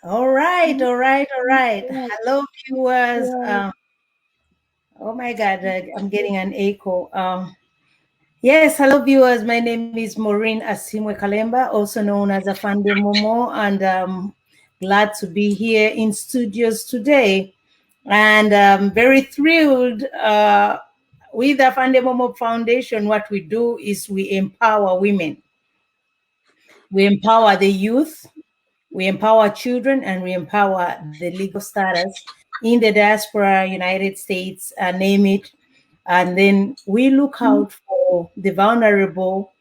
All right, all right, all right. Yeah, Hello, viewers. yeah. Oh my God, I'm getting an echo. Yes, hello, viewers. My name is Maureen Asimwe Kalemba, also known as Afande Momo, and glad to be here in studios today. And very thrilled with Afande Momo Foundation. What we do is we empower women, we empower the youth, we empower children, and we empower the legal status in the diaspora, United States, name it. And then we look out for the vulnerable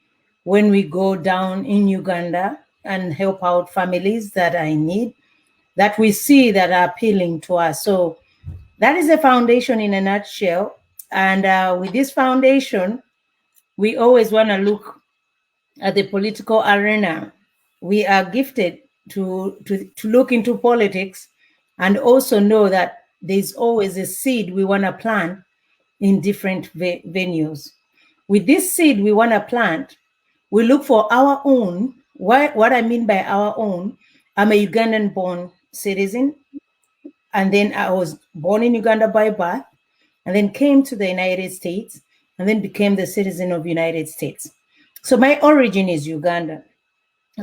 when we go down in Uganda and help out families that are in need, that we see that are appealing to us. So that is a foundation in a nutshell. And with this foundation, we always want to look at the political arena. We are gifted to look into politics and also know that there's always a seed we want to plant in different venues. With this seed we want to plant, we look for our own. What I mean by our own, I'm a Ugandan born citizen, and then I was born in Uganda by birth, and then came to the United States, and then became the citizen of United States. So my origin is Uganda.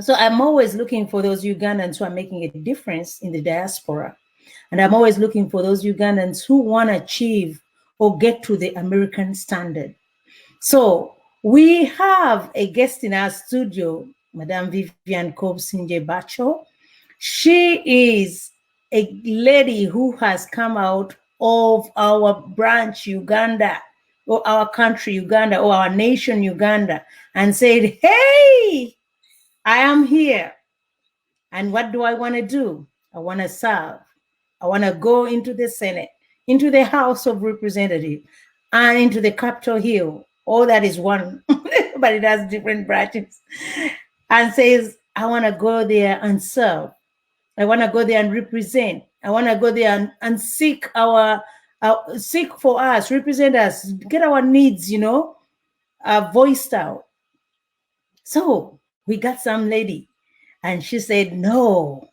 So I'm always looking for those Ugandans who are making a difference in the diaspora. And I'm always looking for those Ugandans who want to achieve or get to the American standard. So we have a guest in our studio, Madame Vivian Birchall. She is a lady who has come out of our branch, Uganda, or our country, Uganda, or our nation, Uganda, and said, hey, I am here. And what do I want to do? I want to serve. I want to go into the Senate, into the House of Representatives, and into the Capitol Hill. All that is one, but it has different branches. And says, I want to go there and serve. I want to go there and represent. I want to go there and seek seek for us, represent us, get our needs, voiced out. So we got some lady, and she said, no,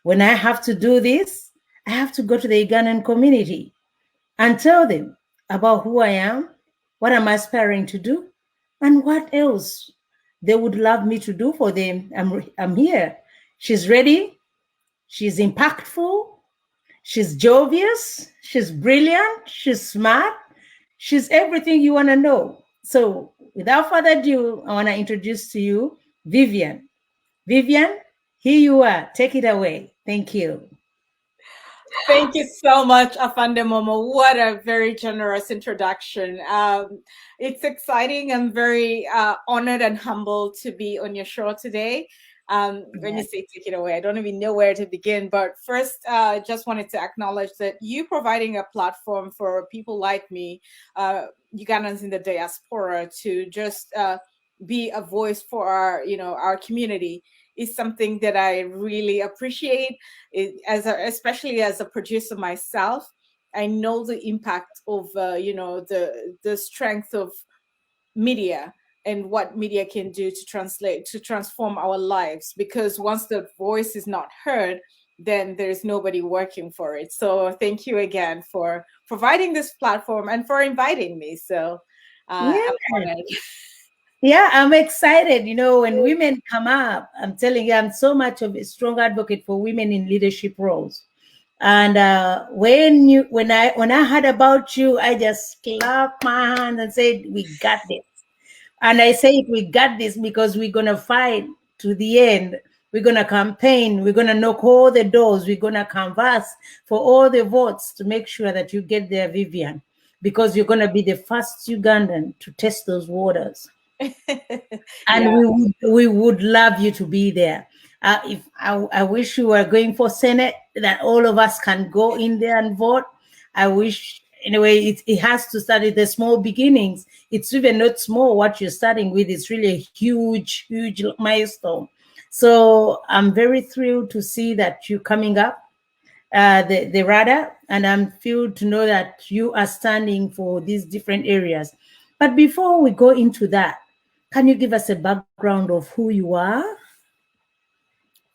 when I have to do this, I have to go to the Ugandan community and tell them about who I am, what I'm aspiring to do, and what else they would love me to do for them. I'm here. She's ready. She's impactful. She's jovious. She's brilliant. She's smart. She's everything you want to know. So without further ado, I want to introduce to you Vivian. Vivian, here you are. Take it away. Thank you. Thank you so much, Afande Momo. What a very generous introduction. It's exciting. I'm very honored and humbled to be on your show today. When you say take it away, I don't even know where to begin. But first, just wanted to acknowledge that you providing a platform for people like me, Ugandans in the diaspora, to just be a voice for our community is something that I really appreciate. Especially as a producer myself, I know the impact of the strength of media and what media can do to transform our lives. Because once the voice is not heard, then there's nobody working for it. So thank you again for providing this platform and for inviting me. So Yeah. I'm honored. Yeah, I'm excited. When women come up, I'm telling you, I'm so much of a strong advocate for women in leadership roles. And when I heard about you, I just clapped my hands and said, "We got this." And I say, "We got this" because we're gonna fight to the end. We're gonna campaign. We're gonna knock all the doors. We're gonna canvass for all the votes to make sure that you get there, Vivian, because you're gonna be the first Ugandan to test those waters. And Yeah. we would love you to be there. If I wish you were going for Senate, that all of us can go in there and vote. I wish, anyway, it has to start at the small beginnings. It's even not small what you're starting with. It's really a huge, huge milestone. So I'm very thrilled to see that you're coming up the radar, and I'm thrilled to know that you are standing for these different areas. But before we go into that, can you give us a background of who you are,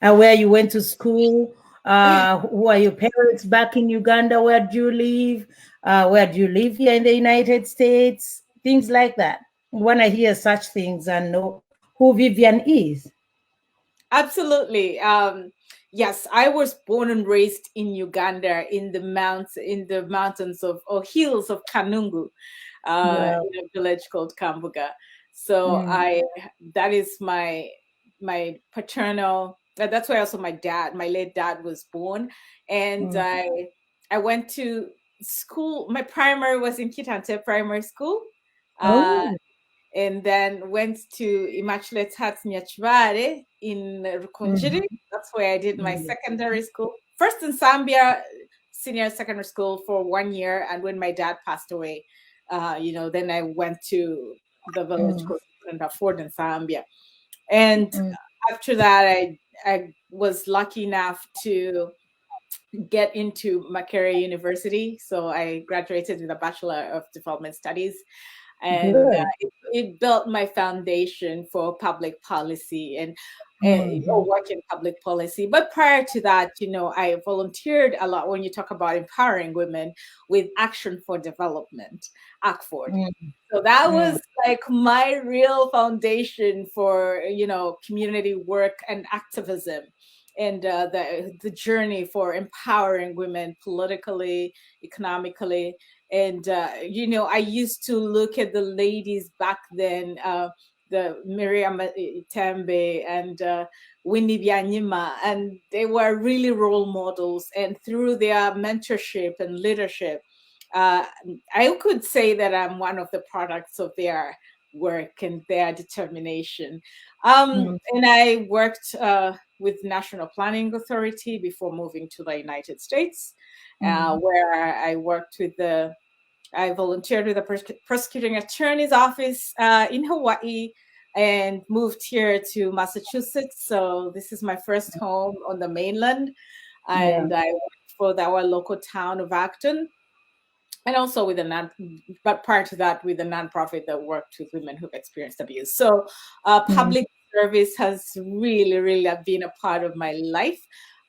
where you went to school, Who are your parents back in Uganda? Where do you live? Where do you live here in the United States? Things like that. When I hear such things and know who Vivian is. Absolutely. Yes, I was born and raised in Uganda in the mountains of or hills of Kanungu, Wow. in a village called Kambuga. So Mm, I that is my paternal. That's where also my late dad was born, and mm. I went to school. My primary was in Kitante Primary School. Uh, Oh. and then went to Immaculate Heart Nyachivare in Rukunjiri. Mhm. That's where I did my Mm. secondary school. First in Zambia, senior secondary school for 1 year, and when my dad passed away, then I went to the village Mm. called Ford in Zambia. And Mm. after that, I was lucky enough to get into Makerere University. So I graduated with a Bachelor of Development Studies, and Good. it built my foundation for public policy and Mhm. work in public policy. But prior to that, I volunteered a lot when you talk about empowering women with Action for Development, ACFORD. Mm. So that Mm. was like my real foundation for, community work and activism and the journey for empowering women politically, economically. And, I used to look at the ladies back then, the Miriam Tembe and Winnie Byanyima, and they were really role models. And through their mentorship and leadership, uh, I could say that I'm one of the products of their work and their determination. Mm. And I worked with National Planning Authority before moving to the United States, Mm. where I volunteered with the prosecuting attorney's office in Hawaii and moved here to Massachusetts. So this is my first home on the mainland. Yeah. And I worked for our local town of Acton, and also with but prior to that, with a nonprofit that worked with women who've experienced abuse. So, Mm. public service has really, really been a part of my life.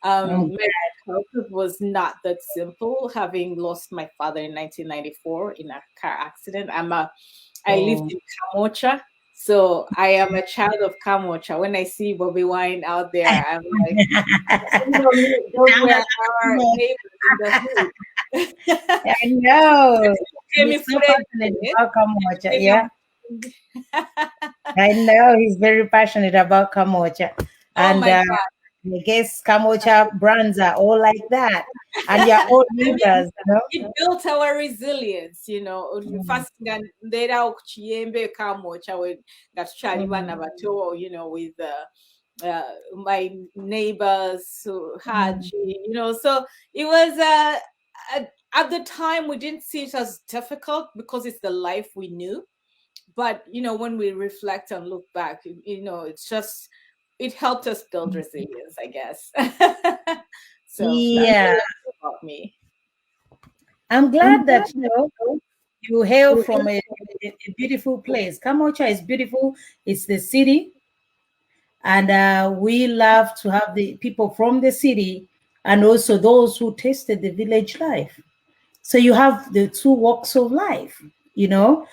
I'm My childhood was not that simple, having lost my father in 1994 in a car accident. I lived so. in Kamocha, so I am a child of Kamocha. When I see Bobby Wine out there, I'm like, those were our neighbors in the hood. I know. He's so passionate Friendly. about Kamocha. Yeah, I know he's very passionate about Kamocha. Oh And my I guess Kamocha brands are all like that. And you're all I mean, neighbors, you know? it built our resilience, Mm, First, ndera okuyembe kamocha we gatukyali mm, baana bato, with my neighbors who had, mm. so it was at the time we didn't see it as difficult because it's the life we knew. But when we reflect and look back, it's just it helped us build resilience, I guess. So that's a Yeah, little about me. I'm glad that you hail from a beautiful place. Kamocha is beautiful. It's the city, and we love to have the people from the city and also those who tasted the village life. So you have the two walks of life, and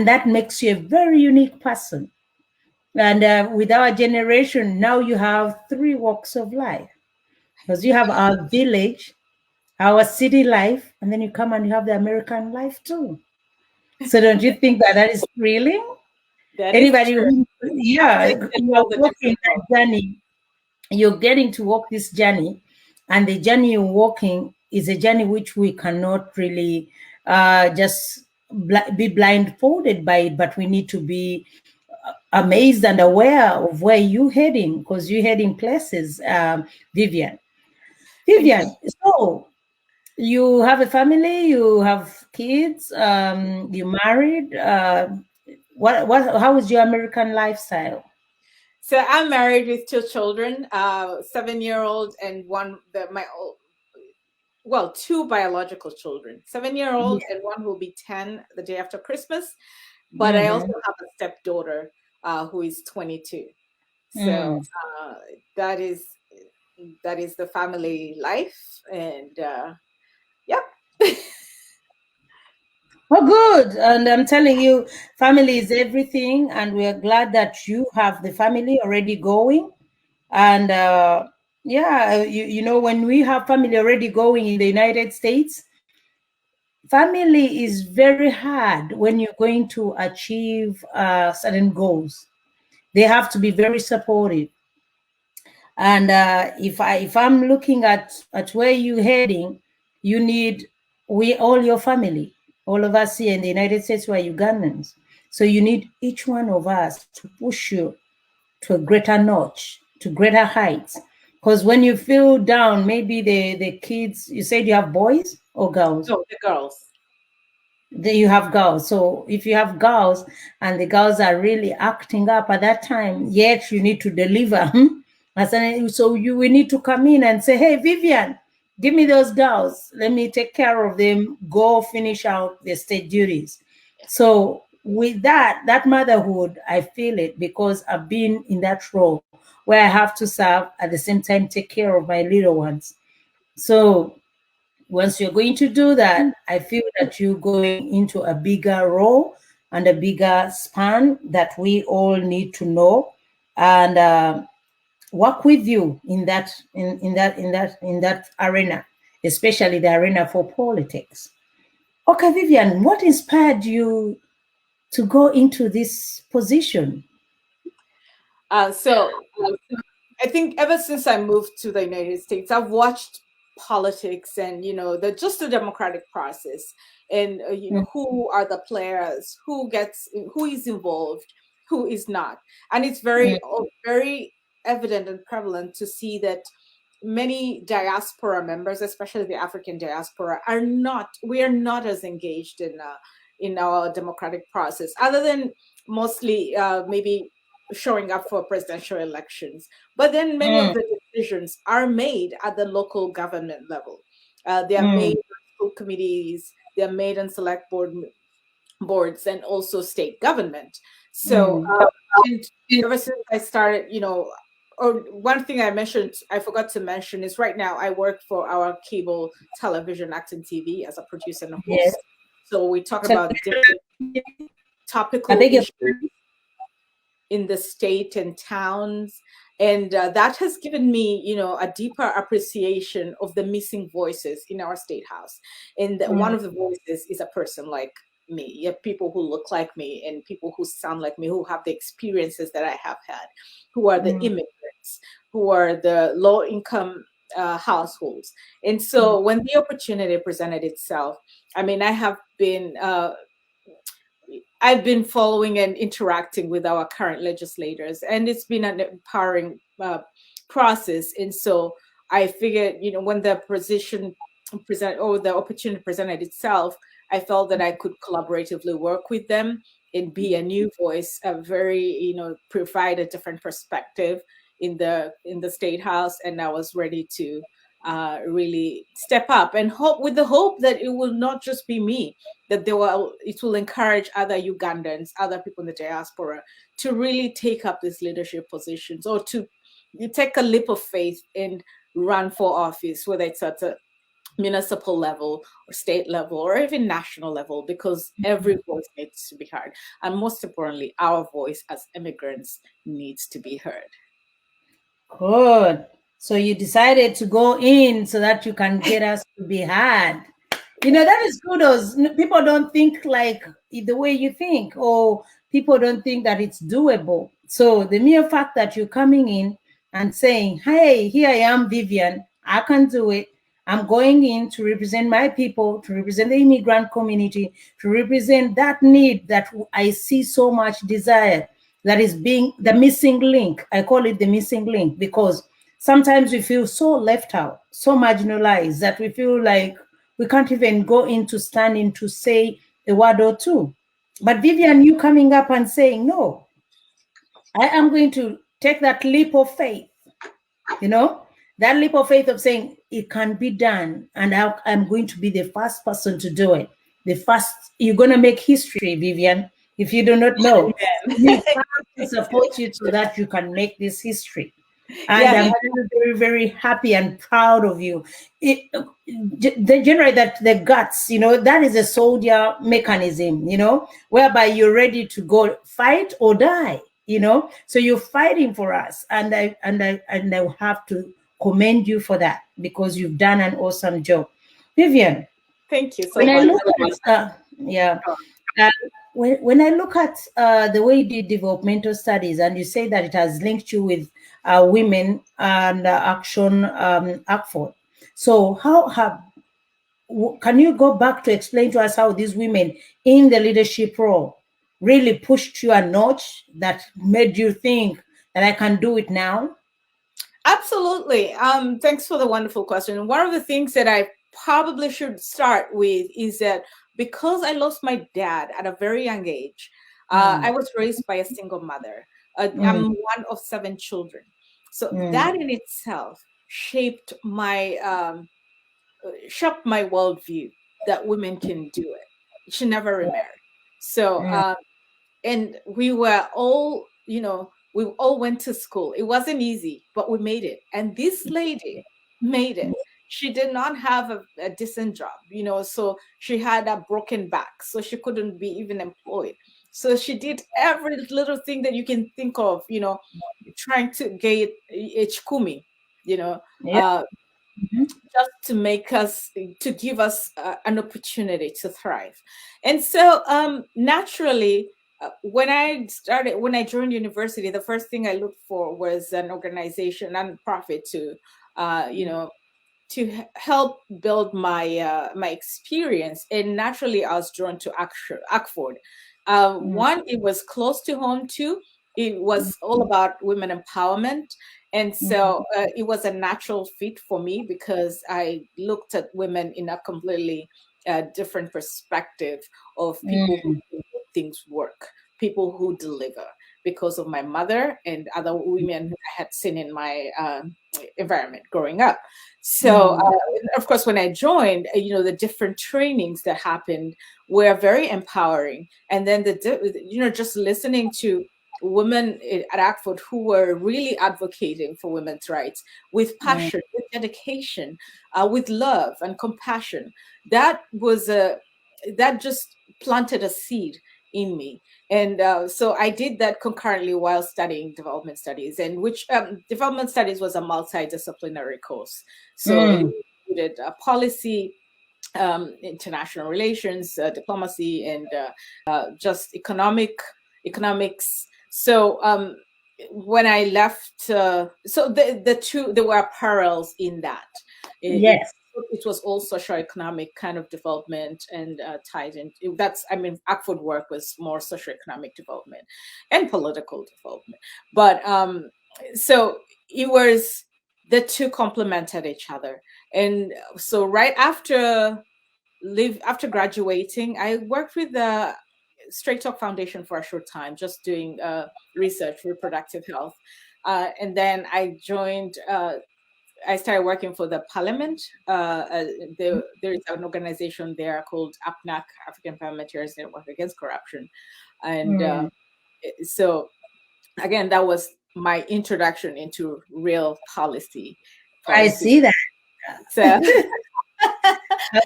that makes you a very unique person. And with our generation, now you have three walks of life because you have our village, our city life, and then you come and you have the American life too. So don't you think that that is thrilling? That is Anybody true. who, yeah, Traveling can you are build a walking different that world. journey, you're getting to walk this journey, and the journey you're walking is a journey which we cannot really just be blindfolded by it, but we need to be amazed and aware of where you're heading because you're heading places, Vivian. Thank you. Vivian, so you have a family, you have kids, you married. How is your American lifestyle? So I'm married with two children, 7-year-old and one that well, two biological children, 7-year-old Yeah. and one who will be 10 the day after Christmas. But I also Mm-hmm. have a stepdaughter who is 22. So Mm. uh, that is. that is the family life. And yeah. Oh, good. And I'm telling you, family is everything. And we are glad that you have the family already going. And yeah, when we have family already going in the United States, family is very hard when you're going to achieve certain goals. They have to be very supportive. And if I'm looking at where you're heading, you need all your family, all of us here in the United States, we're Ugandans. So you need each one of us to push you to a greater notch, to greater heights. Because when you feel down, maybe the kids, you said you have boys or girls? No, the girls. You have girls. So if you have girls and the girls are really acting up at that time, yet you need to deliver. So you will need to come in and say, hey, Vivian, give me those girls. Let me take care of them. Go finish out the state duties. So with that motherhood, I feel it because I've been in that role where I have to serve at the same time take care of my little ones. So once you're going to do that, I feel that you're going into a bigger role and a bigger span that we all need to know and work with you in that arena, especially the arena for politics. Okay, Vivian, what inspired you to go into this position? So I think ever since I moved to the United States, I've watched politics and the democratic process, and who are the players, who is involved, who is not. And it's very evident and prevalent to see that many diaspora members, especially the African diaspora, we are not as engaged in our democratic process, other than mostly maybe showing up for presidential elections. But then many of the decisions are made at the local government level. They are made on school committees, they are made on select boards, and also state government. So and ever since I started, or one thing I forgot to mention is right now I work for our cable television Acton TV as a producer and a host. Yes. So we talk about different topical I beg your issues in the state and towns. And that has given me, a deeper appreciation of the missing voices in our state house. And one of the voices is a person like me. You have people who look like me and people who sound like me, who have the experiences that I have had, who are the immigrants, who are the low income households. And so when the opportunity presented itself, I mean, I've been following and interacting with our current legislators, and it's been an empowering process. And so I figured, when the opportunity presented itself, I felt that I could collaboratively work with them and be a new voice, provide a different perspective in the state house. And I was ready to really step up and with the hope that it will not just be me, that it will encourage other Ugandans, other people in the diaspora to really take up these leadership positions, or to take a leap of faith and run for office, whether it's at a municipal level or state level or even national level, because every voice needs to be heard. And most importantly, our voice as immigrants needs to be heard. Good. So you decided to go in so that you can get us to be heard. That is kudos. People don't think like the way you think, or people don't think that it's doable. So the mere fact that you're coming in and saying, hey, here I am, Vivian, I can do it. I'm going in to represent my people, to represent the immigrant community, to represent that need that I see so much desire, that is being the missing link. I call it the missing link because sometimes we feel so left out, so marginalized, that we feel like we can't even go into standing to say a word or two. But Vivian, you coming up and saying, no, I am going to take that leap of faith, that leap of faith of saying it can be done. And I'm going to be the first person to do it. You're going to make history, Vivian, if you do not know. We have to support you so that you can make this history. And Yes. I'm very, very, very happy and proud of you. The generally that the guts, that is a soldier mechanism, whereby you're ready to go fight or die, So you're fighting for us, and I have to commend you for that because you've done an awesome job, Vivian. Thank you so When I much. look at yeah, uh, when I look at the way you did developmental studies, and you say that it has linked you with women and Action Akford. So can you go back to explain to us how these women in the leadership role really pushed you a notch that made you think that I can do it now? Absolutely. Thanks for the wonderful question. One of the things that I probably should start with is that because I lost my dad at a very young age, Mm, I was raised by a single mother. I'm mm, one of 7 children. So mm, that in itself shaped my worldview that women can do it. She never remarried. So mm, and we were all, we all went to school. It wasn't easy, but we made it. And this lady made it. She did not have a decent job, so she had a broken back, so she couldn't be even employed. So she did every little thing that you can think of, trying to get a chikumi, you know, yeah. uh, Mhm, just to give us an opportunity to thrive. And so naturally, when I joined university, the first thing I looked for was an organization, nonprofit, to help build my experience. And naturally, I was drawn to Akford. mm, One, it was close to home. Two, it was all about women empowerment. And mm, so it was a natural fit for me because I looked at women in a completely different perspective of people who mm, make things work, people who deliver, because of my mother and other women I had seen in my environment growing up. So, mm, of course, when I joined, the different trainings that happened were very empowering. And then just listening to women at Akford who were really advocating for women's rights with mm, passion, with dedication, with love and compassion. That just planted a seed in me. And so I did that concurrently while studying development studies, and which development studies was a multidisciplinary course. So it mm. included policy, international relations, diplomacy, and just economics. So when I left, so the two, there were parallels in that. Yes. It was all socioeconomic kind of development and tied in. Akford work was more socioeconomic development and political development. But so it was, the two complemented each other. And so right after graduating, I worked with the Straight Talk Foundation for a short time, just doing research, reproductive health. And then I started working for the parliament. There is an organization there called APNAC, African Parliamentarians Network Against Corruption. And Mm. so, again, that was my introduction into real policy. I Policy. see that. So, I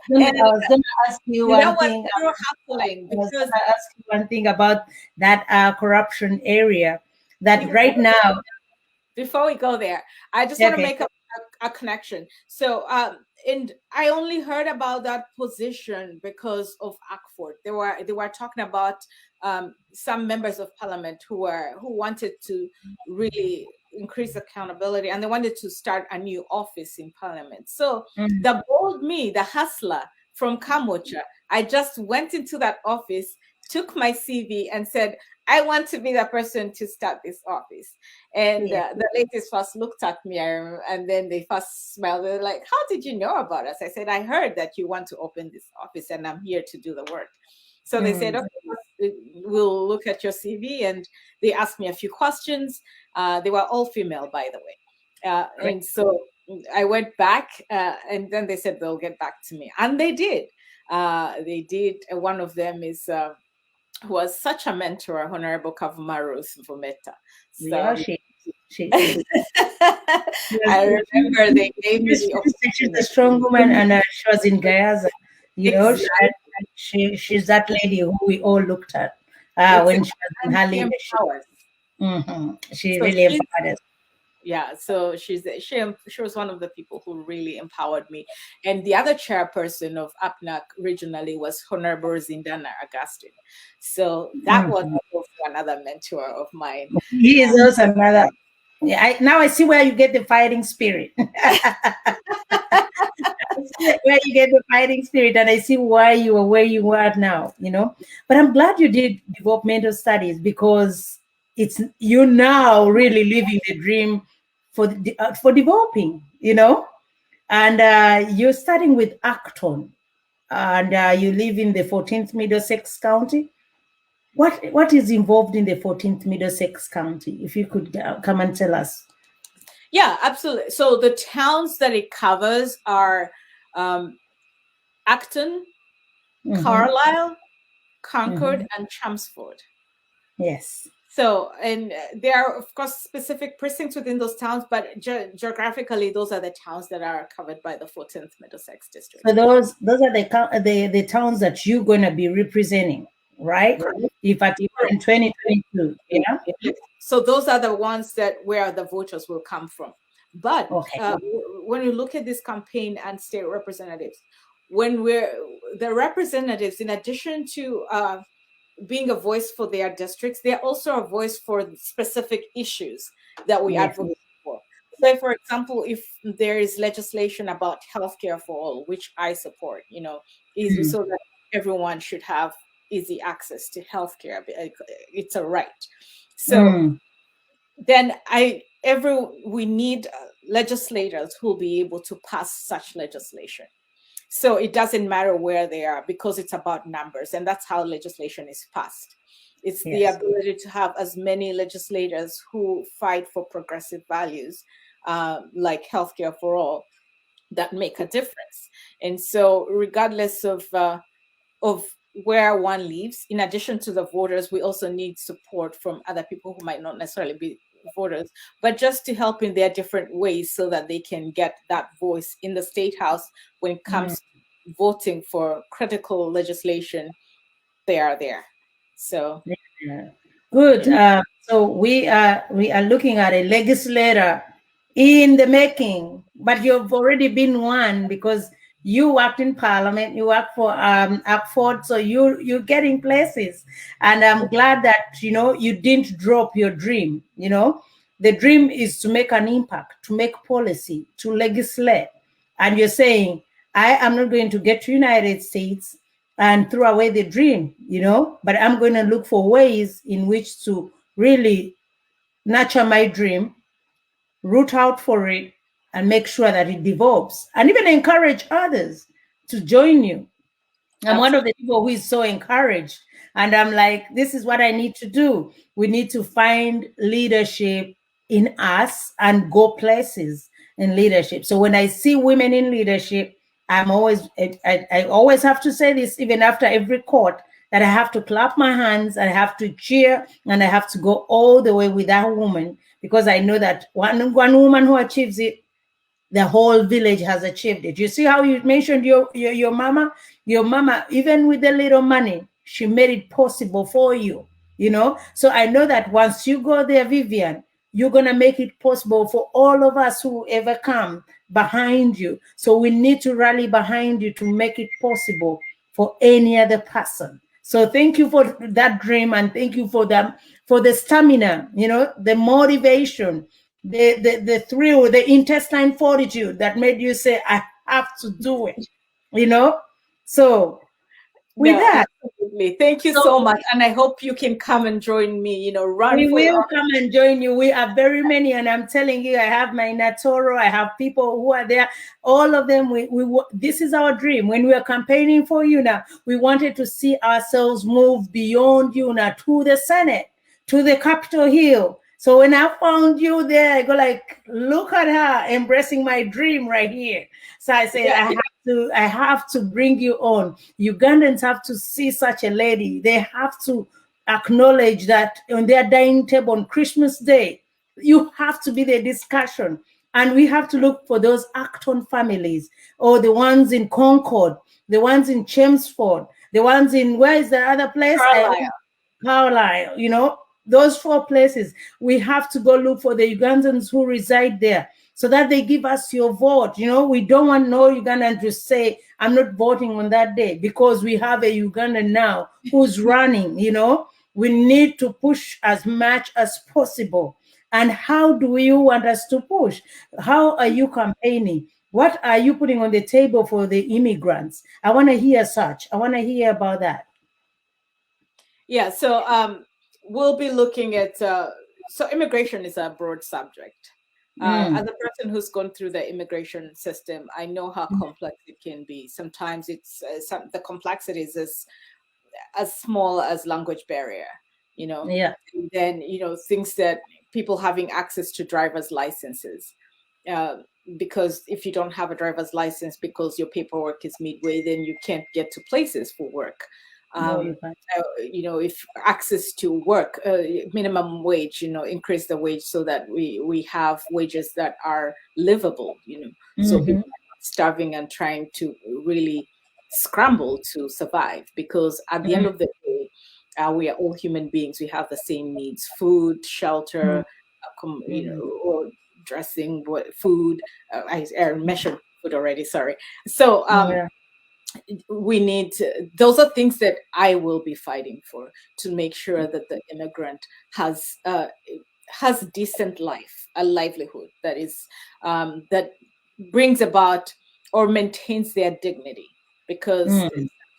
and was going to ask you that one was thing. through hustling I was going because to ask you one thing about that corruption area. That right now. before we go there, I just want to Okay. make a connection. So, and I only heard about that position because of Akford. They were talking about some members of parliament who wanted to really increase accountability, and they wanted to start a new office in parliament. So Mm, the bold me, the hustler from Kamocha, I just went into that office, took my CV, and said, I want to be the person to start this office. And yeah. the ladies first looked at me, and then they first smiled. They're like, how did you know about us? I said, I heard that you want to open this office, and I'm here to do the work. So they said, Mm, okay, we'll look at your CV. And they asked me a few questions. They were all female, by the way. great. And so I went back, and then they said they'll get back to me. And they did. They did. One of them was such a mentor, Honorable Kavumarus Vometa. Yeah, So she. She is. I remember they gave me the She's a opportunity. strong woman, and she was in Gayaza. You know, Exactly. she's that lady who we all looked at when she was in And her she leadership. empowers. She So really she's empowered us. yeah, so she was one of the people who really empowered me. And the other chairperson of APNAC regionally was Honorable Zindana Augustine. So that was Mhm. also another mentor of mine. He is also another. Yeah, now I see where you get the fighting spirit. Where you get the fighting spirit, and I see why you are where you are now. You know, but I'm glad you did developmental studies, because it's you now really living the dream for developing. You know, and you're starting with Acton, and you live in the 14th Middlesex County. What is involved in the 14th Middlesex County? If you could come and tell us. Yeah, absolutely. So the towns that it covers are Acton, Mm-hmm. Carlisle, Concord, Mm-hmm. and Chelmsford. Yes. So, and there are, of course, specific precincts within those towns, but geographically, those are the towns that are covered by the 14th Middlesex district. So those are the towns that you're going to be representing, right? If at in 2022, yeah. So those are the ones that where the voters will come from. But Okay. when you look at this campaign and state representatives, when we're the representatives, in addition to being a voice for their districts, they're also a voice for specific issues that we Yes. advocate for. So, for example, if there is legislation about healthcare for all, which I support, is so that everyone should have easy access to healthcare. It's a right. So then we need legislators who will be able to pass such legislation. So it doesn't matter where they are, because it's about numbers, and that's how legislation is passed. It's the Yes. ability to have as many legislators who fight for progressive values, like healthcare for all, that make a difference. And so, regardless of where one lives, in addition to the voters, we also need support from other people who might not necessarily be voters, but just to help in their different ways so that they can get that voice in the state house when it comes to voting for critical legislation. They are there. So Yeah. Good. So we are looking at a legislator in the making, but you've already been one, because you worked in Parliament, you worked for Oxford, so you're getting places, and I'm glad that you didn't drop your dream. The dream is to make an impact, to make policy, to legislate, and you're saying, I am not going to get to United States and throw away the dream, but I'm going to look for ways in which to really nurture my dream, root out for it, and make sure that it develops, and even encourage others to join you. I'm one of the people who is so encouraged, and I'm like, this is what I need to do. We need to find leadership in us and go places in leadership. So when I see women in leadership, I always have to say this, even after every court, that I have to clap my hands, I have to cheer, and I have to go all the way with that woman, because I know that one woman who achieves it, the whole village has achieved it. You see how you mentioned your mama? Your mama, even with the little money, she made it possible for you, So I know that once you go there, Vivian, you're going to make it possible for all of us who ever come behind you. So we need to rally behind you to make it possible for any other person. So thank you for that dream, and thank you for the stamina, the motivation, the thrill, the intestine fortitude that made you say, I have to do it, So with no, that, absolutely. Thank you so so much. And I hope you can come and join me, run we for will come and join you. We are very many, and I'm telling you, I have my Natoro, I have people who are there, all of them. This is our dream. When we are campaigning for UNA, we wanted to see ourselves move beyond UNA to the Senate, to the Capitol Hill. So when I found you there, I go like, look at her embracing my dream right here. So I said, I have to bring you on. Ugandans have to see such a lady. They have to acknowledge that on their dining table on Christmas Day, You have to be the discussion. And we have to look for those Acton families, or the ones in Concord, the ones in Chelmsford, the ones in, where is the other place? Carlisle. Carlisle, those four places. We have to go look for the Ugandans who reside there, so that they give us your vote. We don't want no Ugandan to say, I'm not voting on that day, because we have a Ugandan now who's running. We need to push as much as possible. And how do you want us to push? How are you campaigning? What are you putting on the table for the immigrants? I want to hear such. I want to hear about that. Yeah, so we'll be looking at, so immigration is a broad subject. As a person who's gone through the immigration system, I know how complex it can be. Sometimes it's the complexity is as small as language barrier, Yeah. And then, things that people having access to driver's licenses. Because if you don't have a driver's license because your paperwork is midway, then you can't get to places for work. If access to work, minimum wage, increase the wage so that we have wages that are livable, so people are not starving and trying to really scramble to survive, because at the end of the day, we are all human beings. We have the same needs: food, shelter, or dressing, food. I mentioned food already. Sorry. So we need those are things that I will be fighting for, to make sure that the immigrant has decent life, a livelihood that is that brings about or maintains their dignity, because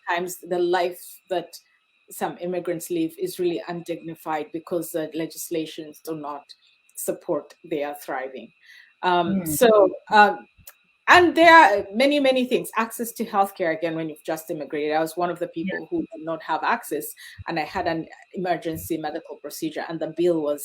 sometimes the life that some immigrants live is really undignified because the legislations do not support their thriving. And there are many, many things. Access to healthcare, again, when you've just immigrated. I was one of the people who did not have access, and I had an emergency medical procedure, and the bill was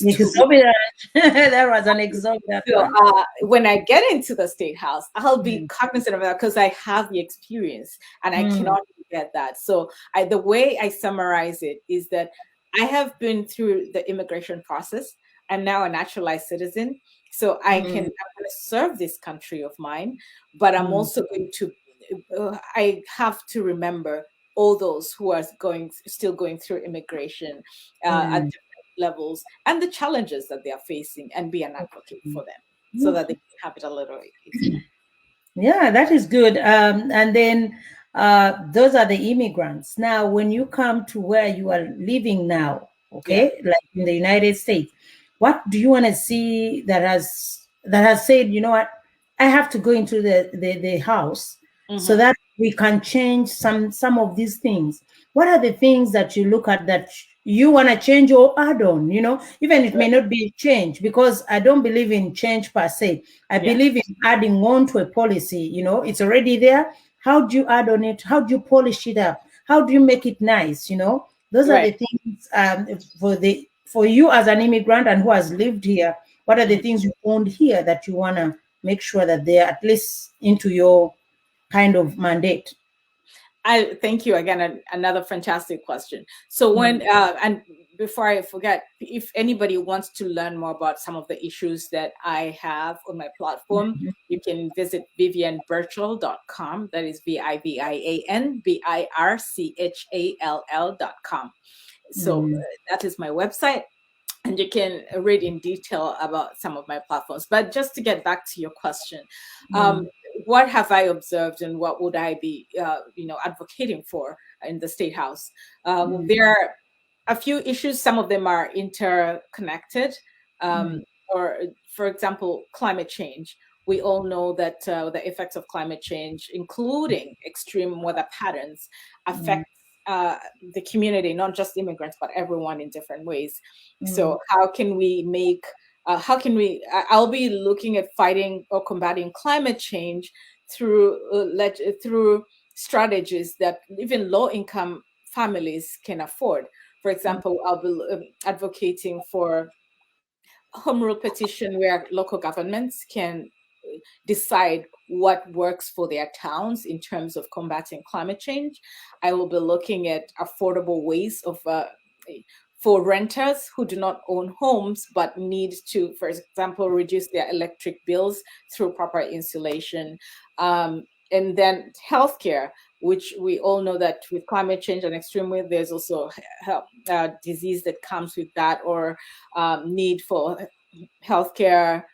exorbitant. That was an exorbitant one. When I get into the state house, I'll be cognizant of that, because I have the experience, and I cannot forget that. So the way I summarize it is that I have been through the immigration process. I'm now a naturalized citizen. So I'm going to serve this country of mine, but I'm also going to, I have to remember all those who are still going through immigration at different levels, and the challenges that they are facing, and be an advocate for them so that they can have it a little easier. Yeah, that is good. And then those are the immigrants. Now, when you come to where you are living now, okay, like in the United States, what do you want to see that has said, you know what, I have to go into the house so that we can change some of these things? What are the things that you look at that you want to change or add on? Even it may not be change, because I don't believe in change per se. I believe in adding on to a policy. It's already there. How do you add on it? How do you polish it up? How do you make it nice? Those are the things for you as an immigrant and who has lived here. What are the things you found here that you want to make sure that they're at least into your kind of mandate? I thank you again. Another fantastic question. So when and before I forget, if anybody wants to learn more about some of the issues that I have on my platform, you can visit vivianbirchall.com. That is VIVIAN BIRCHALL.com. So that is my website, and you can read in detail about some of my platforms. But just to get back to your question, what have I observed, and what would I be, advocating for in the State House? There are a few issues. Some of them are interconnected. Or, for example, climate change. We all know that the effects of climate change, including extreme weather patterns, affect the community, not just immigrants, but everyone in different ways. So how can we make I'll be looking at fighting or combating climate change through strategies that even low-income families can afford. For example, I'll be advocating for home rule petition, where local governments can decide what works for their towns in terms of combating climate change. I will be looking at affordable ways of for renters who do not own homes but need to, for example, reduce their electric bills through proper insulation. And then healthcare, which we all know that with climate change and extreme weather, there's also disease that comes with that, or need for healthcare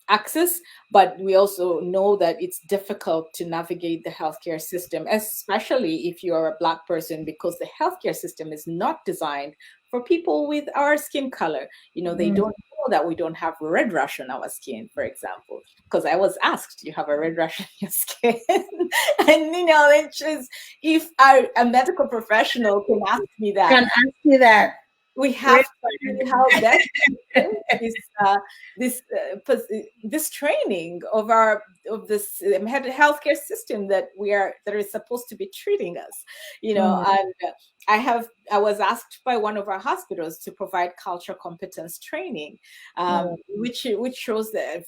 access. But we also know that it's difficult to navigate the healthcare system, especially if you are a Black person, because the healthcare system is not designed for people with our skin color. They don't know that we don't have red rash on our skin, for example, because I was asked, you have a red rash on your skin? And it's just, if a medical professional can ask me that, we have to have that this training of this healthcare system that is supposed to be treating us, and I was asked by one of our hospitals to provide culture competence training, which shows that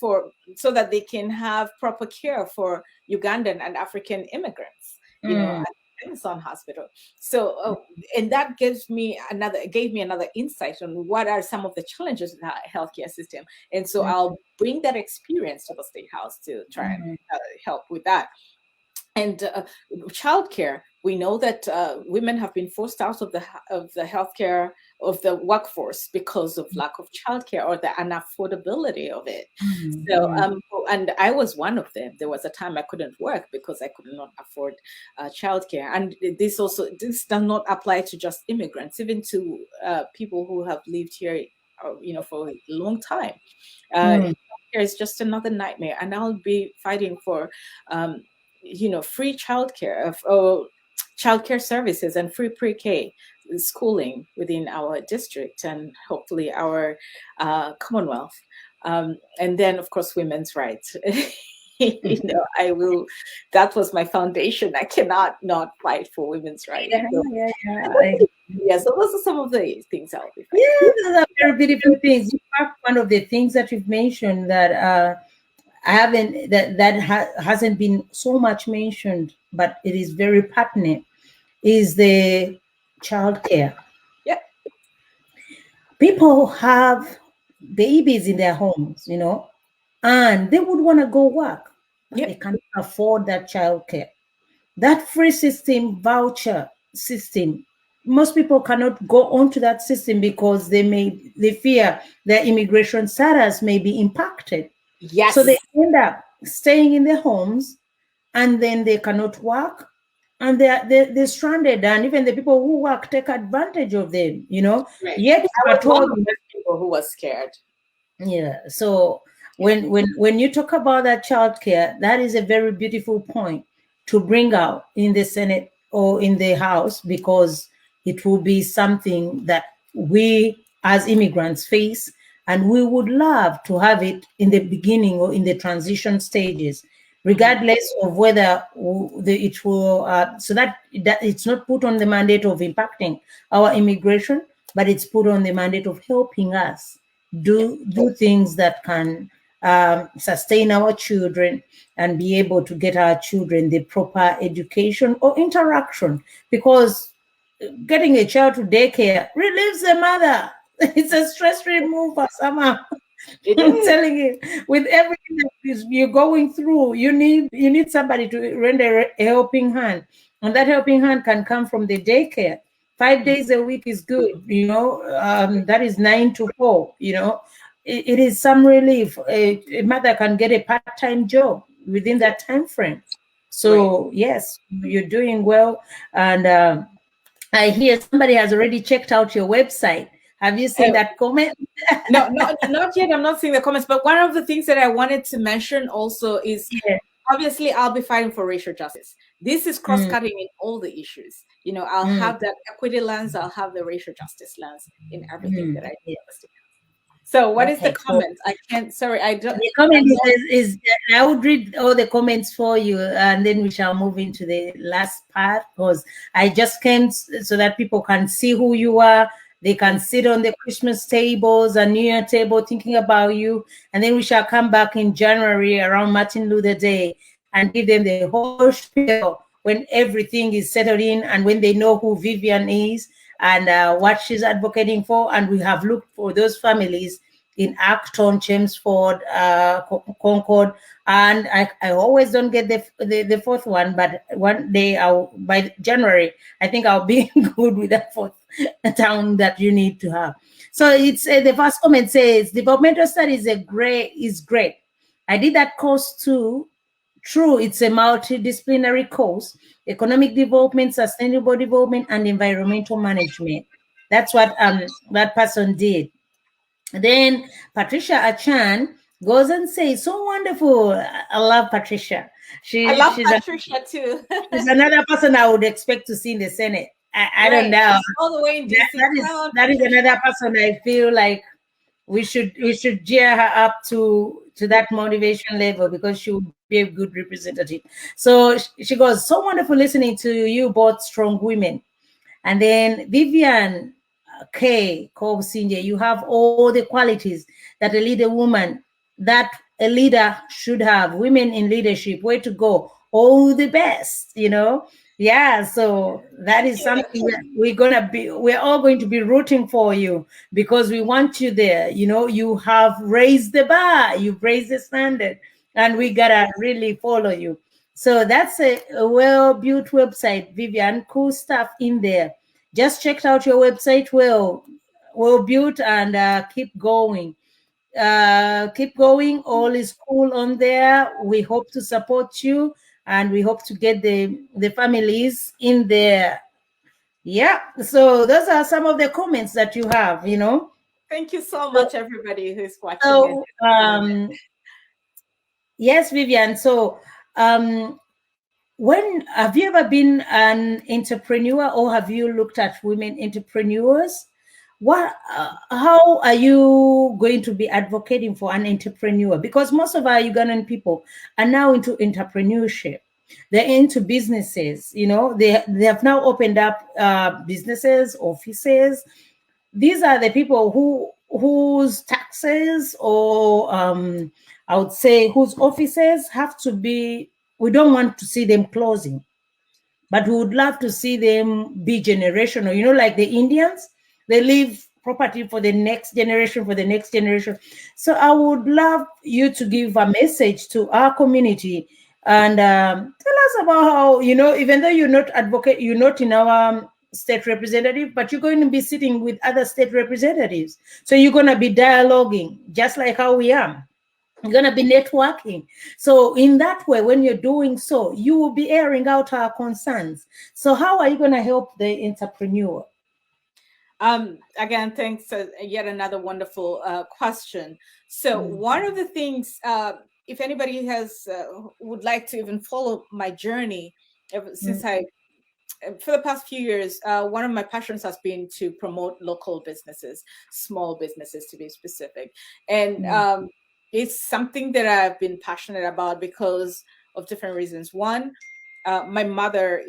so that they can have proper care for Ugandan and African immigrants, at Amazon Hospital. So, and that gave me another insight on what are some of the challenges in the healthcare system. And so I'll bring that experience to the State House to try and help with that. And childcare, we know that women have been forced out of the healthcare, of the workforce, because of lack of childcare or the unaffordability of it. So, and I was one of them. There was a time I couldn't work because I could not afford childcare. And this does not apply to just immigrants, even to people who have lived here, for a long time. Healthcare is just another nightmare, and I'll be fighting for free childcare, childcare services, and free pre-K schooling within our district, and hopefully our Commonwealth. And then, of course, women's rights. I will. That was my foundation. I cannot not fight for women's rights. So those are some of the things I'll be fighting. Those are very beautiful things. In fact, one of the things that you've mentioned that hasn't been so much mentioned, but it is very pertinent, is the childcare. Yeah. People have babies in their homes, and they would want to go work, but they can't afford that childcare. That free system, voucher system, most people cannot go onto that system because they fear their immigration status may be impacted. Yes. So they end up staying in their homes, and then they cannot work, and they're stranded. And even the people who work take advantage of them, Right. Yet I was one of those people who was scared. Yeah. So when you talk about that childcare, that is a very beautiful point to bring out in the Senate or in the House, because it will be something that we as immigrants face. And we would love to have it in the beginning or in the transition stages, regardless of whether it will, so that it's not put on the mandate of impacting our immigration, but it's put on the mandate of helping us do things that can sustain our children and be able to get our children the proper education or interaction. Because getting a child to daycare relieves the mother. It's a stress remover somehow. I'm telling you, with everything that you're going through, you need somebody to render a helping hand, and that helping hand can come from the daycare. 5 days a week is good, that is 9 to 4. It is some relief. A mother can get a part-time job within that time frame. So yes, you're doing well, and I hear somebody has already checked out your website. Have you seen that comment? No, not yet. I'm not seeing the comments. But one of the things that I wanted to mention also is, obviously, I'll be fighting for racial justice. This is cross-cutting in all the issues. I'll have that equity lens. I'll have the racial justice lens in everything that I do. So what is the comment? I can't, sorry, I don't. The comment is I would read all the comments for you, and then we shall move into the last part, because I just came so that people can see who you are. They can sit on the Christmas tables and New Year table thinking about you. And then we shall come back in January around Martin Luther Day and give them the whole spiel when everything is settled in and when they know who Vivian is and what she's advocating for. And we have looked for those families in Acton, Chelmsford, Concord, and I always don't get the fourth one, but one day by January, I think I'll be good with that fourth town that you need to have. So it's the first comment says developmental studies is great. I did that course too. True, it's a multidisciplinary course: economic development, sustainable development, and environmental management. That's what that person did. Then Patricia Achan goes and says, "So wonderful! I love Patricia. I love She's Patricia too. she's another person I would expect to see in the Senate. I don't Right. know. She's all the way in DC. That is another person I feel like we should gear her up to that motivation level, because she would be a good representative." So she goes, "So wonderful listening to you both strong women." And then Vivian K. Kosinje, "You have all the qualities that a leader woman, that a leader should have. Women in leadership, way to go. All the best, you know." Yeah, so that is something that we're all going to be rooting for you, because we want you there. You know, you have raised the bar, you've raised the standard, and we gotta really follow you. So that's a well-built website, Vivian. Cool stuff in there. Just checked out your website. Well built, and keep going. Keep going. All is cool on there. We hope to support you, and we hope to get the families in there. Yeah. So those are some of the comments that you have. Thank you so much, everybody who's watching and So listening. yes, Vivian. So when have you ever been an entrepreneur, or have you looked at women entrepreneurs? How are you going to be advocating for an entrepreneur? Because most of our Ugandan people are now into entrepreneurship. They're into businesses. They have now opened up businesses, offices. These are the people whose taxes, or I would say whose offices have to be. We don't want to see them closing, but we would love to see them be generational. Like the Indians, they leave property for the next generation, for the next generation. So I would love you to give a message to our community, and tell us about how, even though you're not advocate, you're not in our state representative, but you're going to be sitting with other state representatives. So you're going to be dialoguing just like how we are. You're going to be networking. So in that way, when you're doing so, you will be airing out our concerns. So how are you going to help the entrepreneur? Again, thanks. Yet another wonderful question. So one of the things, if anybody would like to even follow my journey, since for the past few years, one of my passions has been to promote local businesses, small businesses to be specific. And it's something that I've been passionate about because of different reasons. One, my mother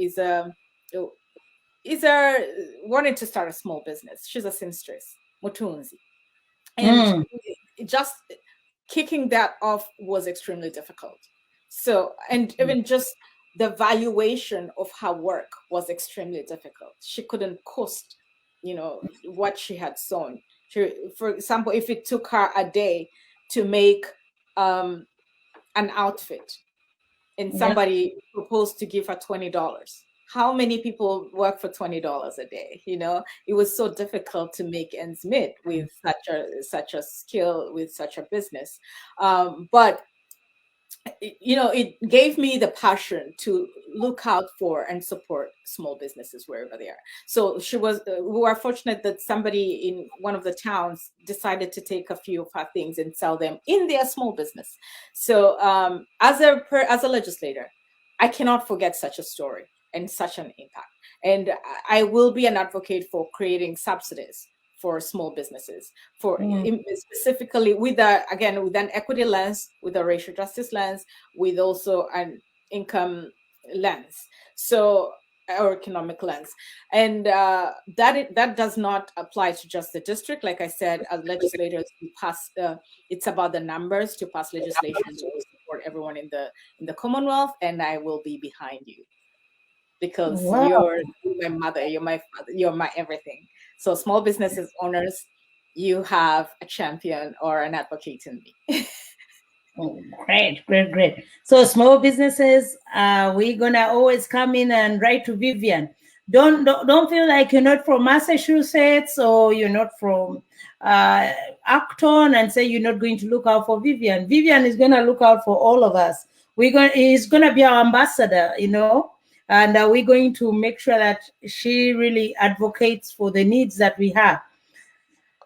wanted to start a small business. She's a seamstress, Mutunzi. And just kicking that off was extremely difficult. So, and even just the valuation of her work was extremely difficult. She couldn't cost, what she had sewn. For example, if it took her a day to make an outfit and somebody proposed to give her $20, how many people work for $20 a day? It was so difficult to make ends meet with such a skill, with such a business. But it gave me the passion to look out for and support small businesses wherever they are. So we were fortunate that somebody in one of the towns decided to take a few of her things and sell them in their small business. So as a legislator, I cannot forget such a story and such an impact. And I will be an advocate for creating subsidies for small businesses, specifically with an equity lens, with a racial justice lens, with also an income lens, or economic lens. And that does not apply to just the district. Like I said, as legislators, it's about the numbers to pass legislation to support everyone in the Commonwealth, and I will be behind you. because Wow. you're my mother, you're my father, you're my everything. So small businesses owners, you have a champion or an advocate in me. Oh, great, great, great. So small businesses, we're gonna always come in and write to Vivian. Don't feel like you're not from Massachusetts or you're not from uh, Acton and say you're not going to look out for Vivian. Vivian is gonna look out for all of us. He's gonna be our ambassador, and we're going to make sure that she really advocates for the needs that we have.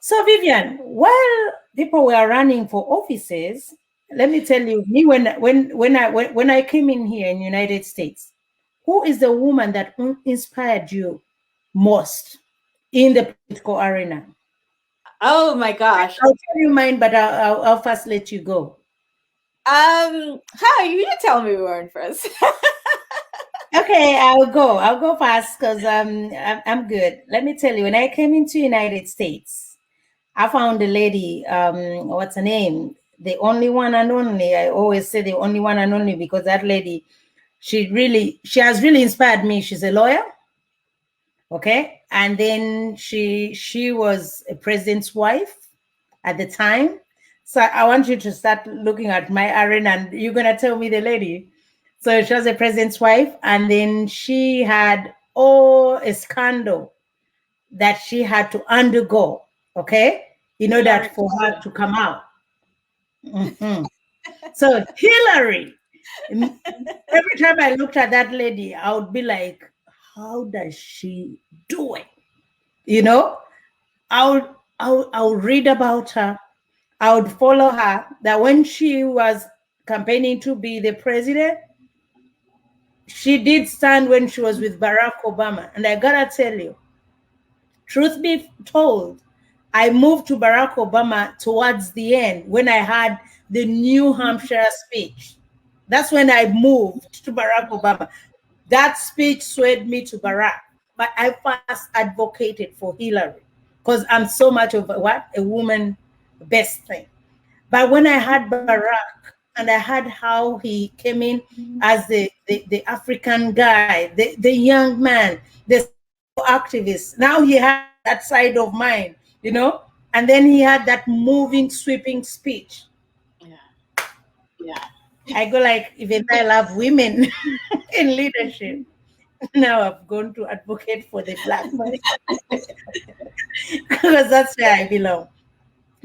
So, Vivian, while people were running for offices, let me tell you, me when I came in here in the United States, who is the woman that inspired you most in the political arena? Oh my gosh. I'll tell you mine, but I'll first let you go. Hi, you tell me one first. Okay, I'll go. I'll go fast because I'm good. Let me tell you, when I came into United States, I found a lady, what's her name? The only one and only. I always say the only one and only because that lady, she has really inspired me. She's a lawyer, okay? And then she was a president's wife at the time. So I want you to start looking at my arena and you're gonna tell me the lady. So she was a president's wife, and then she had a scandal that she had to undergo, okay, in order for her to come out. Mhm. So Hillary, every time I looked at that lady, I would be like, how does she do it? You know, I would read about her. I would follow her. That when she was campaigning to be the president, she did stand when she was with Barack Obama. And I gotta tell you, truth be told, I moved to Barack Obama towards the end when I had the New Hampshire speech. That's when I moved to Barack Obama. That speech swayed me to Barack, but I first advocated for Hillary because I'm so much of a woman best thing. But when I had Barack and I had how he came in as the African guy, the young man, the activist, now he had that side of mine. And then he had that moving, sweeping speech. Yeah. I go like, even though I love women in leadership, now I've gone to advocate for the black man because that's where I belong.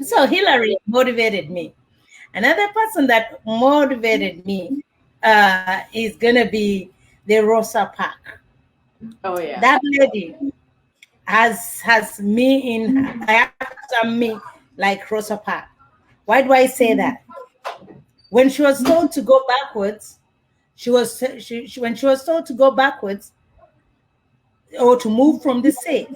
So Hillary motivated me. Another person that motivated me is gonna be the Rosa Park. Oh yeah. That lady has me in. I have me like Rosa Parks. Why do I say that? When she was told to go backwards, when she was told to go backwards or to move from the seat,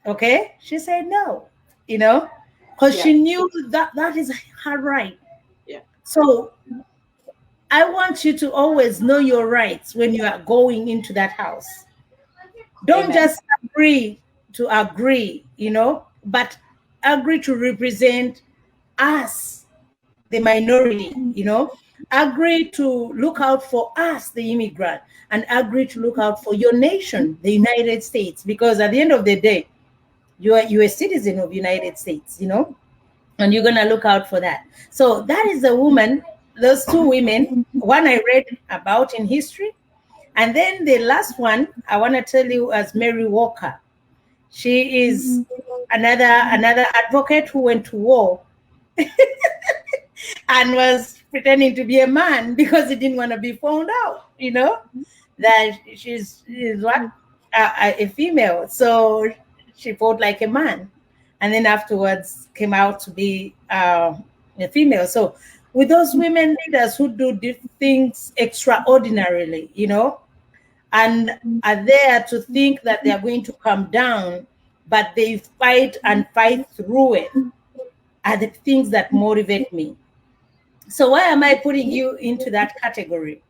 okay, she said no, because she knew that is her right. Yeah. So I want you to always know your rights when you are going into that house. Don't just agree to agree, but agree to represent us, the minority. Agree to look out for us, the immigrant, and agree to look out for your nation, the United States, because at the end of the day, you're a citizen of United States, and you're gonna look out for that. So that is a woman, those two women, one I read about in history, and then the last one I want to tell you as Mary Walker. She is another advocate who went to war and was pretending to be a man because he didn't want to be found out, that she's what a female. So she fought like a man, and then afterwards came out to be a female. So with those women leaders who do things extraordinarily, and are there to think that they are going to come down, but they fight and fight through it, are the things that motivate me. So why am I putting you into that category?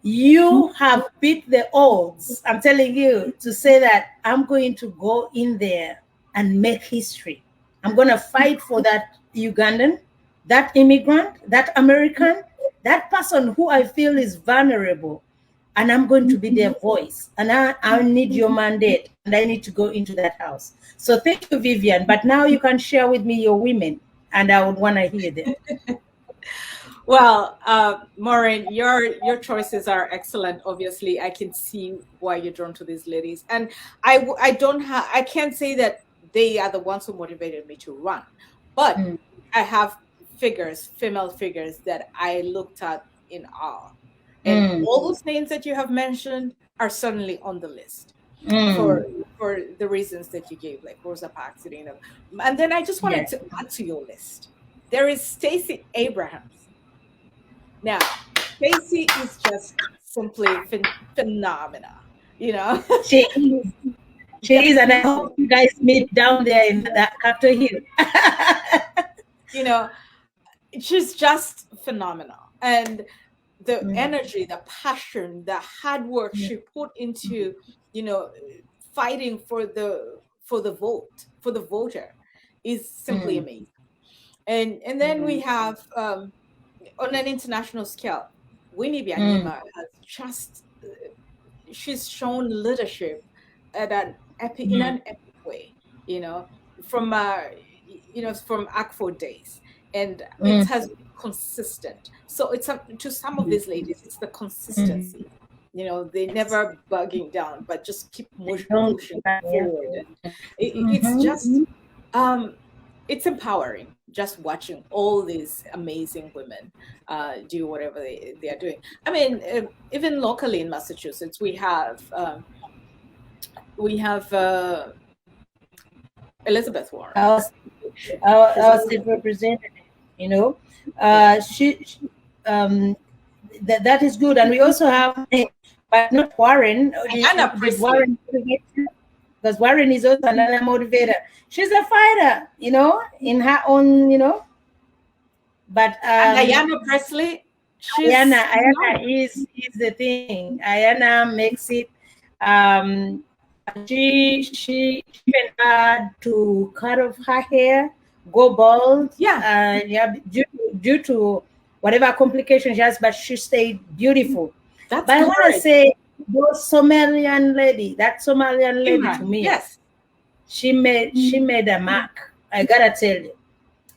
You have beat the odds, I'm telling you, to say that I'm going to go in there and make history. I'm going to fight for that Ugandan, that immigrant, that American, that person who I feel is vulnerable. and I'm going to be their voice. And I need your mandate, and I need to go into that house. So thank you, Vivian. But now you can share with me your women, and I would want to hear them. Well, Maureen, your choices are excellent. Obviously, I can see why you're drawn to these ladies, and I can't say that they are the ones who motivated me to run, but I have female figures that I looked at in awe, and all those names that you have mentioned are certainly on the list for the reasons that you gave, like Rosa Parks, and then I just wanted to add to your list. There is Stacey Abrams. Now, Stacey is just simply phenomenal, you know. She is, and I hope you guys meet down there in that Capitol Hill. You know, she's just phenomenal, and the energy, the passion, the hard work she put into, fighting for the voter is simply amazing. And then we have on an international scale, Winnie Byanyima has just she's shown leadership in an epic way, from from ACFO days, and it has been consistent. So it's to some of these ladies, it's the consistency. They never bugging down, but just keep pushing forward. And it's just it's empowering just watching all these amazing women do whatever they are doing. I mean, even locally in Massachusetts, we have Elizabeth Warren, our state representative. That is good, and we also have, but not Warren. Anna Warren, because Warren is also another motivator. She's a fighter, in her own, But Ayanna Pressley, Ayanna is the thing. Ayanna makes it. She even had to cut off her hair, go bald. Due to whatever complications she has, but she stayed beautiful. But I want to say, that Somalian lady to me, yes, she made a mark. I gotta tell you,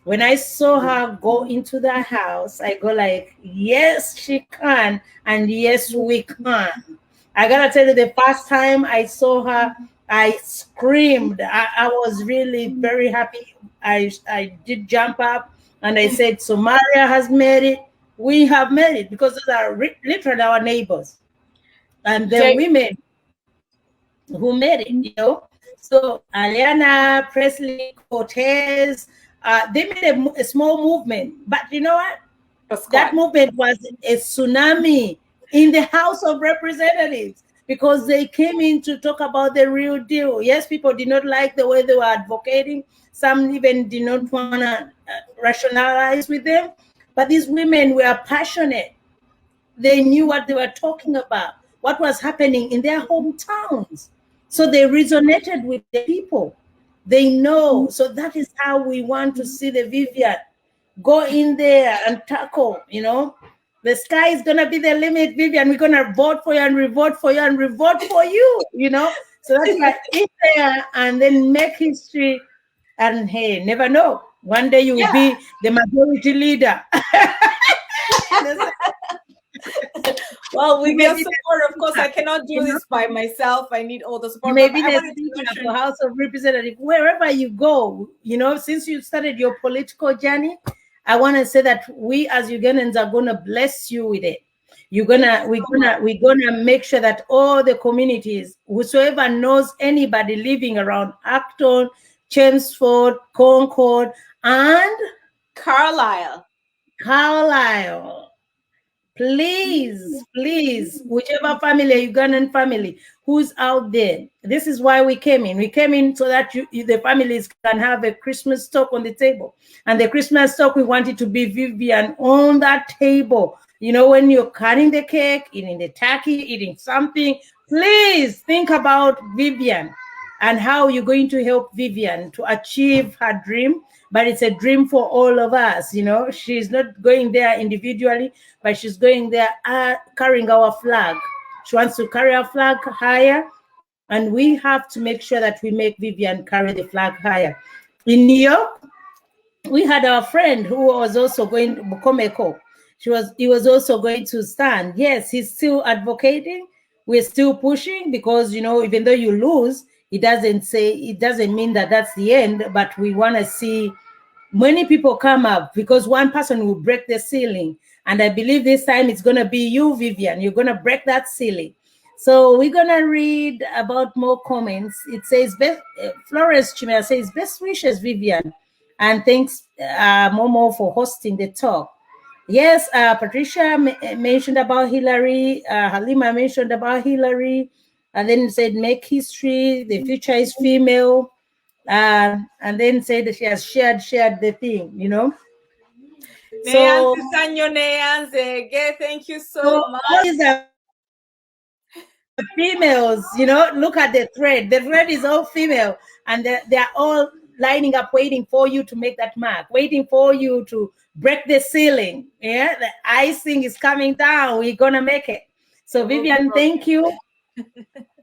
when I saw her go into that house, I go like, yes, she can, and yes, we can. I gotta tell you, the first time I saw her, I screamed. I was really very happy. I did jump up and I said, Somalia has made it. We have made it, because those are literally our neighbors. And the women who made it, So Ayanna Pressley, Cortez, they made a small movement. But you know what? That movement was a tsunami in the House of Representatives, because they came in to talk about the real deal. Yes, people did not like the way they were advocating. Some even did not want to rationalize with them. But these women were passionate. They knew what they were talking about, what was happening in their hometowns. So they resonated with the people. They know. So that is how we want to see the Vivian. Go in there and tackle, The sky is going to be the limit, Vivian. We're going to vote for you and re-vote for you and re-vote for you, So that's why in there and then make history. And hey, never know. One day you will be the majority leader. Well, with your support, of course, I cannot do this by myself. I need all the support. Maybe the House of Representatives, wherever you go, since you started your political journey, I want to say that we as Ugandans are gonna bless you with it. We're gonna make sure that all the communities, whosoever knows anybody living around Acton, Chelmsford, Concord, and Carlisle. Please, whichever family, Ugandan family, who's out there, this is why we came in. We came in so that the families can have a Christmas talk on the table. And the Christmas talk, we want it to be Vivian on that table. When you're cutting the cake, eating the turkey, eating something, please think about Vivian and how you're going to help Vivian to achieve her dream. But it's a dream for all of us, She's not going there individually, but she's going there carrying our flag She wants to carry our flag higher, and we have to make sure that we make Vivian carry the flag higher. In New York, we had our friend who was also going, Bukomeko. He was also going to stand. Yes, he's still advocating. We're still pushing because, even though you lose, it doesn't mean that that's the end, but we want to see many people come up because one person will break the ceiling. And I believe this time it's going to be you, Vivian. You're going to break that ceiling. So we're going to read about more comments. It says, Flores Chimera says, best wishes, Vivian. And thanks, Momo, for hosting the talk. Yes, Patricia mentioned about Hillary. Halima mentioned about Hillary. And then said, make history. The future is female. And then said that she has shared the thing, So, thank you so much. All these are females, look at the thread. The thread is all female, and they're all lining up, waiting for you to make that mark, waiting for you to break the ceiling. Yeah, the icing is coming down. We're gonna make it. So, Vivian, thank you.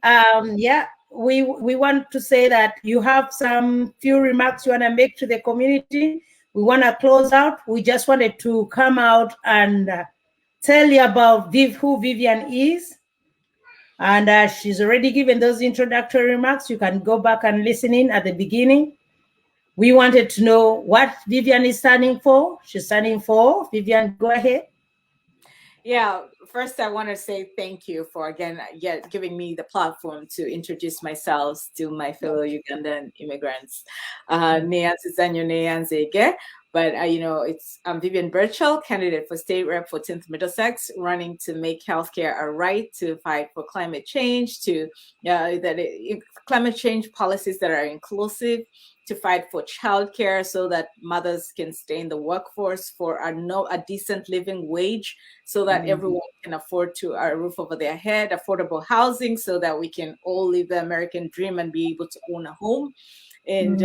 Yeah, we want to say that you have some few remarks you want to make to the community. We want to close out. We just wanted to come out and tell you about who Vivian is. And she's already given those introductory remarks. You can go back and listen in at the beginning. We wanted to know what Vivian is standing for. She's standing for, Vivian, go ahead. Yeah, first I want to say thank you for, again, giving me the platform to introduce myself to my fellow Ugandan immigrants. But, I'm Vivian Birchall, candidate for state rep for 10th Middlesex, running to make healthcare a right, to fight for climate change, climate change policies that are inclusive, to fight for childcare so that mothers can stay in the workforce, for a decent living wage so that everyone can afford a roof over their head, affordable housing so that we can all live the American dream and be able to own a home, and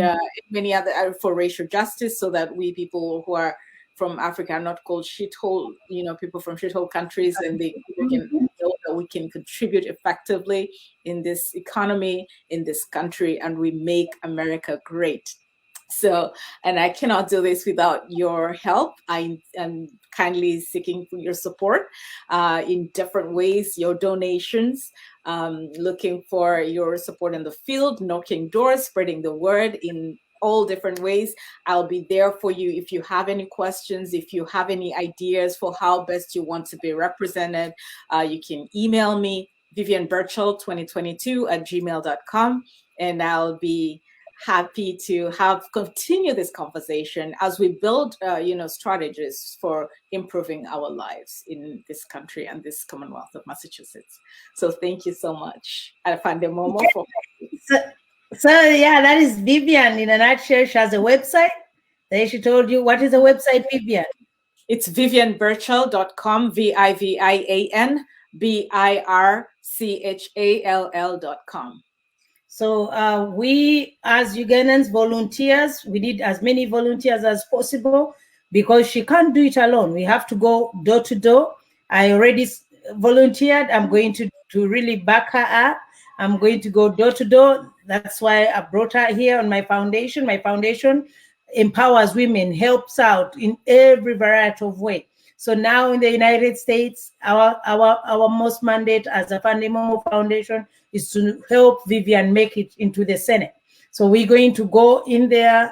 many other, for racial justice so that we people who are from Africa are not called shithole, people from shithole countries, and we can know that we can contribute effectively in this economy, in this country, and we make America great. So, and I cannot do this without your help. I am kindly seeking for your support in different ways, your donations, looking for your support in the field, knocking doors, spreading the word in all different ways. I'll be there for you if you have any questions, if you have any ideas for how best you want to be represented. You can email me, vivianbirchall2022@gmail.com, and I'll be happy to continue this conversation as we build strategies for improving our lives in this country and this Commonwealth of Massachusetts. So thank you so much, Afande Momo. So yeah, that is Vivian in a nutshell. She has a website. Then she told you, what is the website, Vivian? It's vivianbirchall.com, VivianBirchall.com. So we, as Ugandans, volunteers, we need as many volunteers as possible because she can't do it alone. We have to go door to door. I already volunteered. I'm going to really back her up. I'm going to go door to door. That's why I brought her here on my foundation. My foundation empowers women, helps out in every variety of way. So now in the United States, our most mandate as a Afande Momo Foundation is to help Vivian make it into the Senate. So we're going to go in there,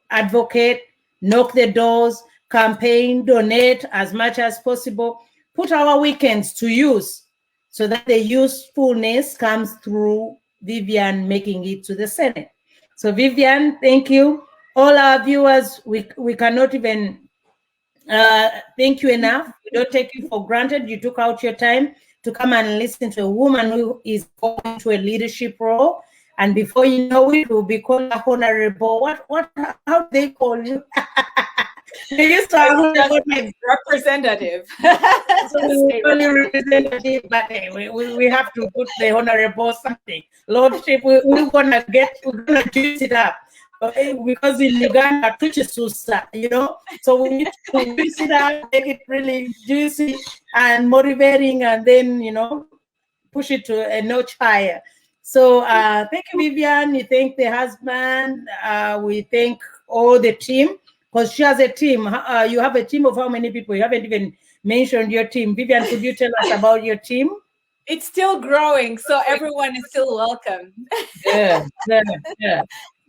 advocate, knock the doors, campaign, donate as much as possible, put our weekends to use so that the usefulness comes through Vivian making it to the Senate. So Vivian, thank you. All our viewers, we cannot even thank you enough. We don't take you for granted. You took out your time to come and listen to a woman who is going to a leadership role. And before you know it, will be called a honorable. How do they call you? They used to have representative. Only representative, but we have to put the honorable something. Lordship, we're gonna juice it up. Because in Uganda, so we need to juice it up, make it really juicy and motivating, and then push it to a notch higher. So thank you, Vivian. We thank the husband. We thank all the team, because she has a team. You have a team of how many people? You haven't even mentioned your team. Vivian, could you tell us about your team? It's still growing, so everyone is still welcome. Yeah, yeah, yeah.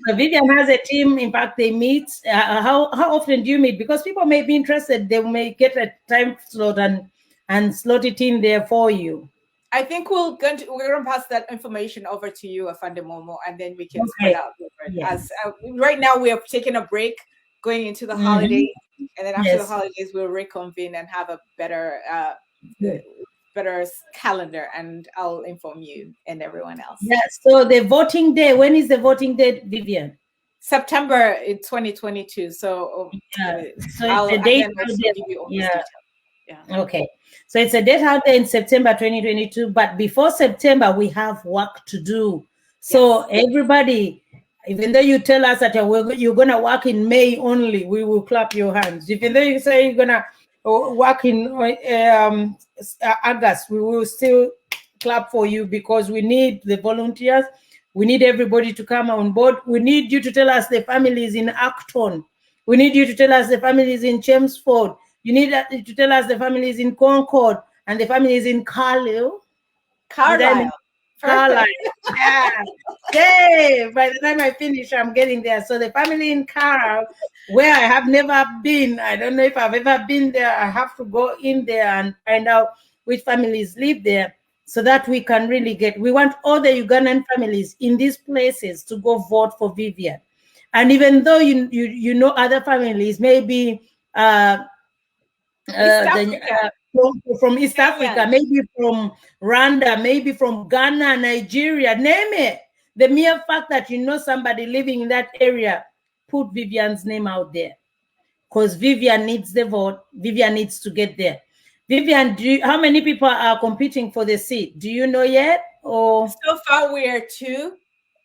So Vivian has a team. In fact, they meet. How often do you meet? Because people may be interested. They may get a time slot and slot it in there for you. I think we're going to pass that information over to you, Afande Momo, and then we can spread out the word. Yeah. As right now, we are taking a break, going into the holidays, and then after the holidays, we'll reconvene and have a better calendar, and I'll inform you and everyone else. Yeah. So the voting day. When is the voting date, Vivian? September in 2022. So so it's a date. Okay. So it's a date out there in September 2022. But before September, we have work to do. So everybody, even though you tell us that you're gonna work in May only, we will clap your hands. Even though you say you're gonna work in August, we will still clap for you, because we need the volunteers. We need everybody to come on board. We need you to tell us the families in Acton. We need you to tell us the families in Chelmsford. You need to tell us the families in Concord and the families in Carlisle. Carlisle. Yeah. Yay! By the time I finish, I'm getting there. So the family in Carlisle, where I have never been, I don't know if I've ever been there. I have to go in there and find out which families live there, so that we can really we want all the Ugandan families in these places to go vote for Vivian. And even though you know other families, maybe from East Africa, maybe from Rwanda, maybe from Ghana, Nigeria, name it. The mere fact that you know somebody living in that area, put Vivian's name out there, because Vivian needs the vote. Vivian needs to get there. Vivian, how many people are competing for the seat? Do you know yet? Or so far we are 2,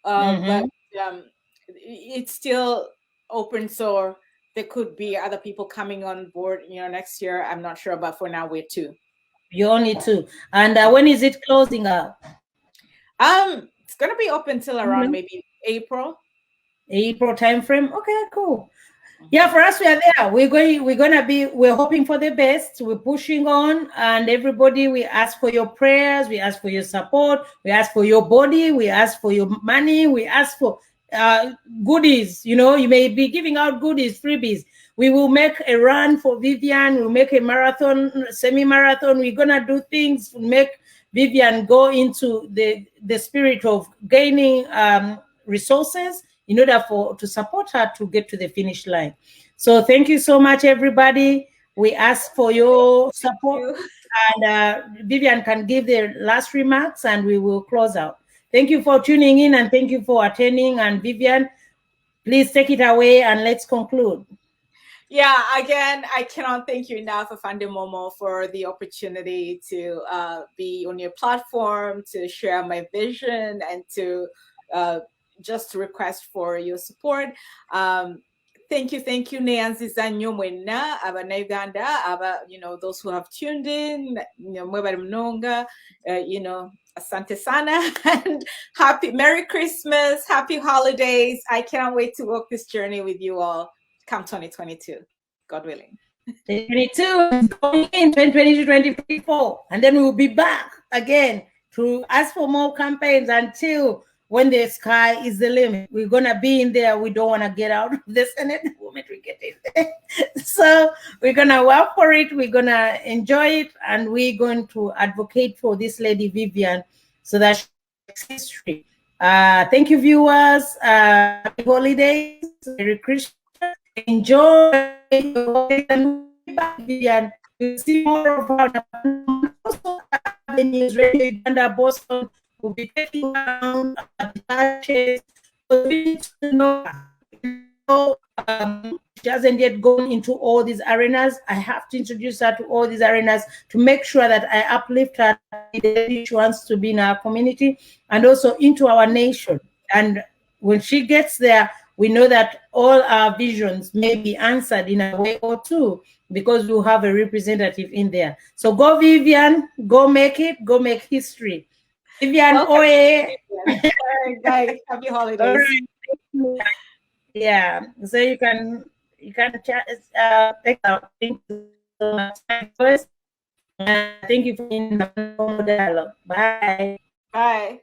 but it's still open, so there could be other people coming on board, next year. I'm not sure, but for now we're 2. You're only 2. And when is it closing up? It's gonna be open till around maybe April time frame. Okay, cool. Yeah, for us, we are there. We're hoping for the best. We're pushing on, and everybody, we ask for your prayers, we ask for your support, we ask for your body, we ask for your money, we ask for goodies. You may be giving out goodies, freebies. We will make a run for Vivian. We'll make a marathon, semi-marathon. We're gonna do things to make Vivian go into the spirit of gaining resources in order to support her to get to the finish line. So thank you so much, everybody. We ask for your support, and Vivian can give the last remarks, and we will close out. Thank you for tuning in, and thank you for attending. And Vivian, please take it away, and let's conclude. Yeah, again, I cannot thank you enough, Afande Momo, for the opportunity to be on your platform, to share my vision, and to just request for your support. Thank you, Neanzi Zanyo Mwena, Aba Uganda, Aba, those who have tuned in, Mwebari Mnonga, Asante Sana, and Merry Christmas, Happy Holidays. I cannot wait to walk this journey with you all come 2022, God willing. 2022 going in 2022, 2024, and then we will be back again to ask for more campaigns until when the sky is the limit. We're gonna be in there. We don't want to get out of the Senate the moment we get in there. So we're gonna work for it. We're gonna enjoy it, and we're going to advocate for this lady Vivian so that she makes history. Thank you, viewers. Happy holidays. Merry Christmas. Enjoy Vivian. You'll see more of her. Also, News Radio Uganda, Boston will be taking around the churches. So we need to know she hasn't yet gone into all these arenas. I have to introduce her to all these arenas to make sure that I uplift her. She wants to be in our community and also into our nation. And when she gets there, we know that all our visions may be answered in a way or two because we'll have a representative in there. So go, Vivian, go make it, go make history. Vivian Welcome. Oye. All right, guys. Happy All holidays. right. Yeah. So you can chat take out. Thank you so much. Thank you for being in the dialogue. Bye. Bye.